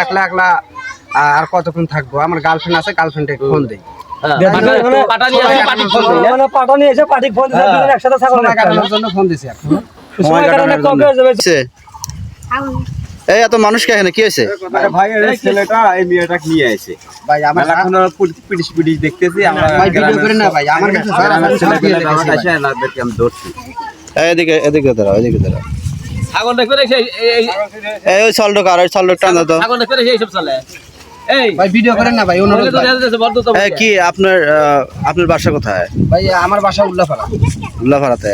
একলা একলা আর কতক্ষণ থাকবো, আমার গার্লফ্রেন্ড আছে, গার্লফ্রেন্ডে ফোন দেই। এই এত মানুষকে এখানে কি হয়েছে? ভাই ছেলেটা এই মেয়েটা নিয়ে আসে ভাই, আমার এখন পিটিশ পিটিশ দেখতেছি আমরা ভিডিও করে না ভাই, আমার কাছে আমি ধরছি। এদিকে এদিকে দাঁড়াও, এদিকে দাঁড়াও। ছাগল দেখবে এই ওই সল্ডক আর ওই সল্ডক টান দাও। ছাগল দেখবে এইসব চলে। এই ভাই ভিডিও করেন না ভাই, অনুরোধ ভাই। এই কি আপনার আপনার বাসা কোথায়? ভাই আমার বাসা উল্লাপাড়া। উল্লাপাড়াতে।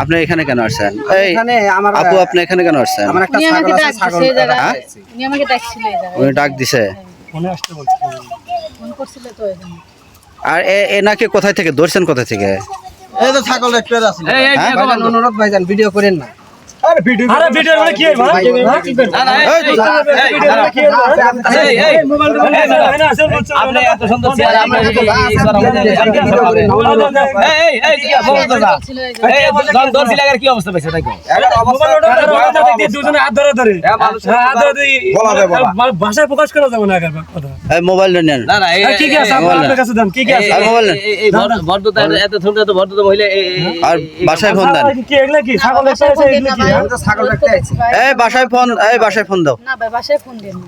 আপনি এখানে কেন আসছেন? এই এখানে আমার আপু আপনি এখানে কেন আসছেন? আমার একটা ছাগল আছে, ছাগল হ্যাঁ? উনি আমাকে ডাকছিল এই জায়গায়। উনি ডাক দিছে। ফোন করছিল তো এখানে। আর এনাকে কোথায় থেকে ধরছেন, কোথা থেকে? এই তো ছাগল একটু আছে। এই এই হ্যাঁ? ভাইজান অনুরোধ ভাইজান, ভিডিও করেন না। আরে ভিডিও মানে কি ভাই? না না এই মোবাইল আপনি এত সুন্দর চেহারা, আপনি এই কি অবস্থা দা? এই জন দর্শি লাগার কি অবস্থা পাইছে তাই কো? দুজনে হাত ধরে ধরে হাত ধরে ভাষায় প্রকাশ করা যাবে না এর কথা। এই মোবাইলটা নেন। না না কি কি আছে আপনার কাছে দেন, কি কি আছে? মোবাইল নেন। এই ভদ্রতা এত সুন্দর তো ভদ্রতা মহিলা আর বাসায় ফোন দেন। কি এগুলা কি ছাগল এসে এগুলা কি? আমি তো ছাগল রাখতে আইছি। এই বাসায় ফোন, এই বাসায় ফোন দাও। না ভাই বাসায় ফোন দেন না।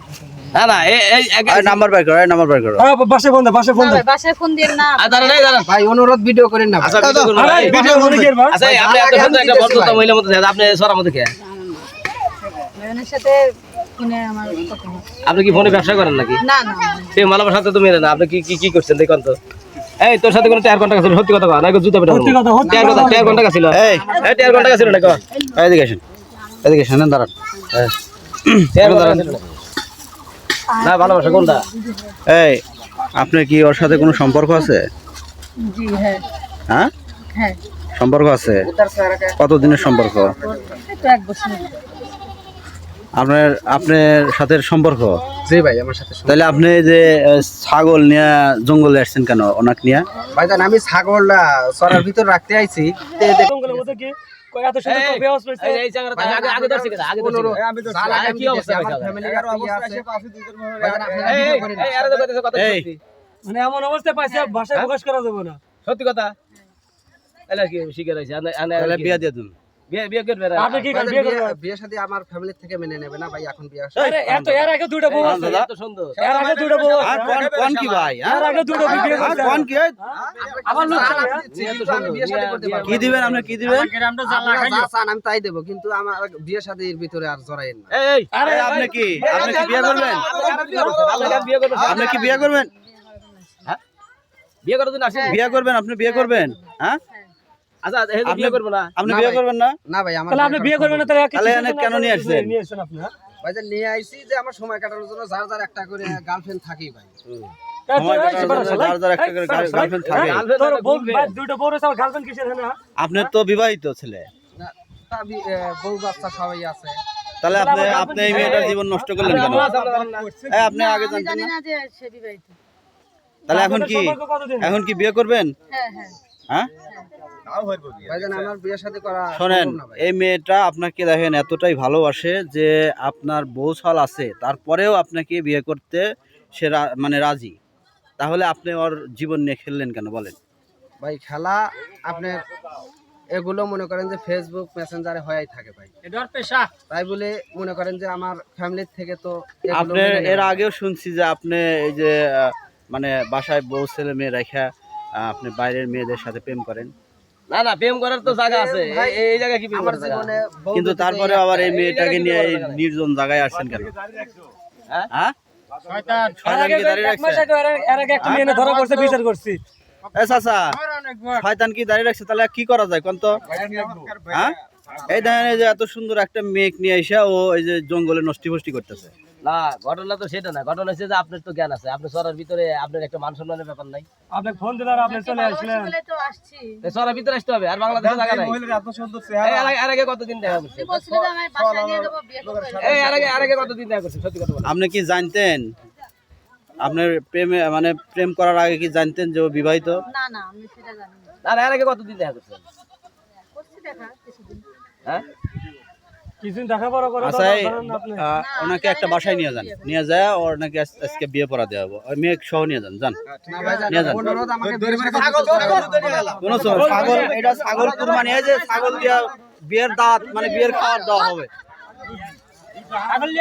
না না এই আর নাম্বার বের করো, এই নাম্বার বের করো। হ্যাঁ বাসায় ফোন দাও, বাসায় ফোন না দাও। ভাই বাসায় ফোন দেন না। দাঁড়ান এই দাঁড়ান। ভাই অনুরোধ, ভিডিও করেন না ভাই। আচ্ছা ভিডিও করুন। আরে ভিডিও মনে কি ভাই? আচ্ছা আপনি এত সুন্দর একটা ভদ্রতা মহিলা মতো আপনি সরার মধ্যে কে? মেয়ের সাথে ফোনে আমার কথা হয়। আপনি কি ফোনে ব্যবসা করেন নাকি? না না সেই ভালোবাসা তো তুমি না, আপনি কি কি কি করছেন দেখুন তো। এই তোর সাথে কোনো 4 ঘন্টা ছিল, সত্যি কথা কও না, জুতা পেটা সত্যি কথা, সত্যি 4 ঘন্টা ছিল। এই 4 ঘন্টা ছিল না কো? এদিকে আসেন, এদিকে আসেন, দাঁড়ান। হ্যাঁ 4 ঘন্টা ছিল না। ভালোবাসা কোনটা? এই আপনার কি ওর সাথে কোনো সম্পর্ক আছে? জি হ্যাঁ হ্যাঁ হ্যাঁ সম্পর্ক আছে। কতদিনের সম্পর্ক? এই তো 1 বছর। আপনার আপনার সাথে সম্পর্ক? জি ভাই আমার সাথে। তাহলে আপনি যে ছাগল নিয়ে জঙ্গলে আসছেন কেন ওনাকে নিয়ে? ভাইজান আমি ছাগল চরার ভিতর রাখতে আইছি। জঙ্গলের মধ্যে কি কই এত সুন্দর তো বেয়াস রইছে? এই চাংরা আগে ধরছি কেন? আগে ধরছি কেন? আমি তো কি অবস্থা হইছে? ফ্যামিলির অবস্থা আছে। ভাইজান আপনি এই ভিডিও করেন না। এই আরে দেখো কথা এই। সত্যি। মানে এমন অবস্থায় পাইছে ভাষায় প্রকাশ করা যাবে না। সত্যি কথা। এলা কি শিখে রইছে? তাহলে বিয়া দিয়ে দিন। বিয়ে করবে না। আপনি কি ভাইজান, বিয়ে করবেন? বিয়ে শাদী আমার ফ্যামিলি থেকে মেনে নেবে না ভাই, এখন বিয়ে আরে এত এর আগে দুটো বউ আছে। এত সুন্দর। এর আগে দুটো বউ আর আছে। কোন কি ভাই? হ্যাঁ? এর আগে দুটো বিয়ে আর করছে। কোন কি? আমার লোক ছিল, আমি বিয়ে শাদী করতে পারবো কি দিবেন আপনি, কি দিবেন? আপনারা যা চান আমি তাই দেবো, কিন্তু আমার বিয়ে শাদীর ভিতরে আর জড়াইয়েন না। এই আরে এই, আপনি কি বিয়ে করবেন? বিয়ে করবে। আপনি কি বিয়ে করবেন? বিয়ে করার জন্য আসেন? বিয়ে করবেন? আপনি বিয়ে করবেন? হ্যাঁ আচ্ছা এই বিয়ে করব না। আপনি না বিয়ে ভাই। করবেন না? না ভাই আমার তাহলে আপনি বিয়ে করবেন না, তাহলে তাহলে এখানে কেন নিয়ে আসছেন? নিয়ে আসছেন আপনি? হ্যাঁ? ভাইজান নিয়ে আইছি যে আমার সময় কাটানোর জন্য যার যার একটা করে গার্লফ্রেন্ড থাকি ভাই। সময় কাটানোর জন্য যার যার একটা করে গার্লফ্রেন্ড থাকে। তোর বউ ভাই দুটো বউ আছে, আমার গার্লফ্রেন্ড কিসের না? আপনার তো বিবাহিত ছেলে, না, তা বউ বাচ্চা সবাই আছে। তাহলে আপনি আপনি এই মেয়েটার জীবন নষ্ট করলেন কেন? এই আপনি আগে আমি জানতেন জানি না? না যে সে বিবাহিত। তাহলে এখন কি, সম্পর্ক কতদিন? এখন কি বিয়ে করবেন? হ্যাঁ হ্যাঁ হ্যাঁ ভাইজান আমার বিয়ে শাদী করা শোনেন, সম্ভব না ভাই। এই মেয়েটা আপনাকে দেখেন এতটাই ভালোবাসে যে আপনার বউ ছাল আছে তারপরেও আপনাকে বিয়ে করতে সে মানে রাজি। তাহলে আপনি ওর জীবন নিয়ে খেললেন কেন বলেন? ভাই খেলা আপনার এগুলো মনে করেন যে ফেসবুক মেসেঞ্জারে হয়েই থাকে ভাই, এটার পেশা। তাই বলে মনে করেন যে আমার ফ্যামিলির থেকে তো এগুলো আপনি মেনে নেবে এর না। আগেও শুনছি যে আপনি এই যে মানে বাসায় বউ ছেলে মেয়ে রেখা আপনি বাইরের মেয়েদের সাথে প্রেম করেন, না না প্রেম করার তো জায়গা আছে। এই জায়গা কি প্রেম আমার করার জায়গা? জীবনে বউ কিন্তু ব্যতীত তারপরে আবার এই মেয়েটাকে নিয়ে এই নির্জন জায়গায় আসছেন কেন? হ্যাঁ? হ্যাঁ এর শয়তান আগে কি দাঁড়িয়ে এক মাস রাখছে? আগে এর আগে একটা মেয়ে ধরা পড়ছে, বিচার করছি। এই চাচা, শয়তান কি দাঁড়িয়ে রাখছে? তাহলে কি করা যায় কোন তো? হ্যাঁ এই দেখেন, এই যে এত সুন্দর একটা মেয়ে নিয়ে এসে ও এই যে জঙ্গলে নষ্টি ফষ্টি করতেছে। না ঘটনা তো সেটা না, ঘটনা হচ্ছে যে আপনার তো জ্ঞান আছে, আপনি সরার ভিতরে আপনার একটা মান সম্মানের ব্যাপার নাই। আপনাকে ফোন দিলাম, আপনি চলে আসলেন। বলে তো আসছি। সরার ভিতরে আসতে হবে, আর বাংলাদেশে জায়গা নাই। এর আগে কতদিন দেখা করছে? তুই বলছিলি যে আমি বাসায় নিয়ে যাবো, বিয়ে করবো। এই এর আগে কতদিন দেখা করছে? সত্যি কথা বলেন। আপনি কি জানতেন আপনার প্রেমে মানে প্রেম করার আগে কি জানতেন যে ও বিবাহিত? না না আমি সেটা জানি না। না এর আগে কতদিন দেখা করছে? করছি দেখা কিছুদিন। হ্যাঁ কিছুদিন দেখা পড়া করে আচ্ছা ওনাকে একটা বাসায় নিয়ে যান, নিয়ে যায় ওনাকে আজকে বিয়ে পড়া দেওয়া হবে, ওই মেয়ে সহ নিয়ে যান, যান না ভাইজান, নিয়ে যান। অনুরোধ আমাকে কোনো ছাগল, এটা ছাগল কুরবানি, এই যে ছাগল দিয়া বিয়ের দাঁত মানে বিয়ের খাওয়ার দেওয়া হবে,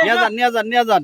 নিয়ে যান নিয়ে যান নিয়ে যান।